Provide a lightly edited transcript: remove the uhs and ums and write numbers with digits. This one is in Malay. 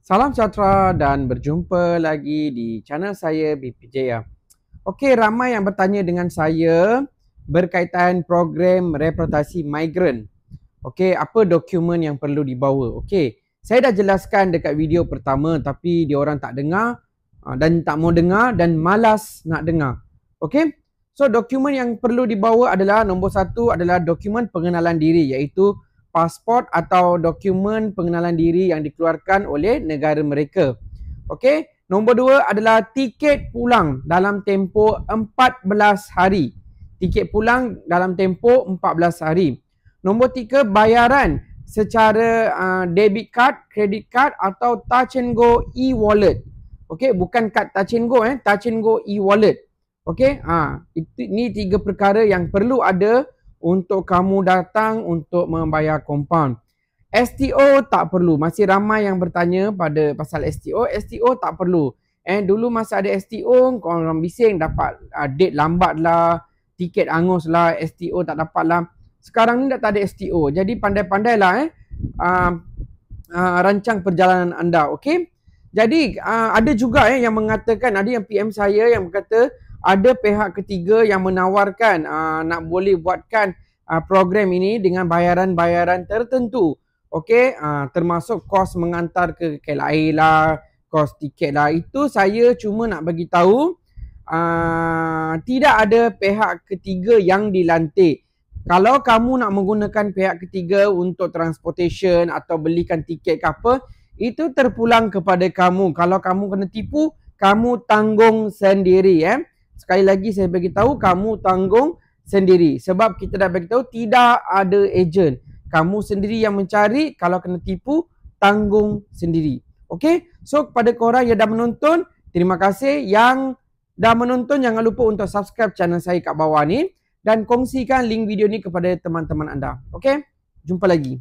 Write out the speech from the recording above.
Salam sejahtera dan berjumpa lagi di channel saya BP Jaya. Okey, ramai yang bertanya dengan saya berkaitan program repatriasi migran. Okey, apa dokumen yang perlu dibawa? Okey, saya dah jelaskan dekat video pertama tapi diorang tak dengar dan tak mau dengar dan malas nak dengar. Okey, so dokumen yang perlu dibawa adalah nombor satu adalah dokumen pengenalan diri, iaitu pasport atau dokumen pengenalan diri yang dikeluarkan oleh negara mereka. Okey, nombor dua adalah tiket pulang dalam tempoh 14 hari. Tiket pulang dalam tempoh 14 hari. Nombor tiga, bayaran secara debit card, credit card atau touch and go e-wallet. Okey, bukan kad touch and go touch and go e-wallet. Okey, ini tiga perkara yang perlu ada untuk kamu datang untuk membayar compound. STO tak perlu. Masih ramai yang bertanya pada pasal STO. STO tak perlu. Dulu masa ada STO, korang bising dapat date lambat lah, tiket angus lah, STO tak dapat lah. Sekarang ni dah tak ada STO. Jadi pandai-pandailah rancang perjalanan anda. Okey? Jadi ada juga yang mengatakan, ada yang PM saya yang berkata ada pihak ketiga yang menawarkan nak boleh buatkan program ini dengan bayaran-bayaran tertentu. Okey, termasuk kos mengantar ke KLIA lah, kos tiket lah. Itu saya cuma nak bagi tahu tidak ada pihak ketiga yang dilantik. Kalau kamu nak menggunakan pihak ketiga untuk transportation atau belikan tiket ke apa, itu terpulang kepada kamu. Kalau kamu kena tipu, kamu tanggung sendiri. Sekali lagi saya bagi tahu, kamu tanggung sendiri. Sebab kita dah bagi tahu tidak ada ejen. Kamu sendiri yang mencari, kalau kena tipu, tanggung sendiri. Okey? So kepada korang yang dah menonton, terima kasih. Yang dah menonton, jangan lupa untuk subscribe channel saya kat bawah ni dan kongsikan link video ni kepada teman-teman anda. Okey? Jumpa lagi.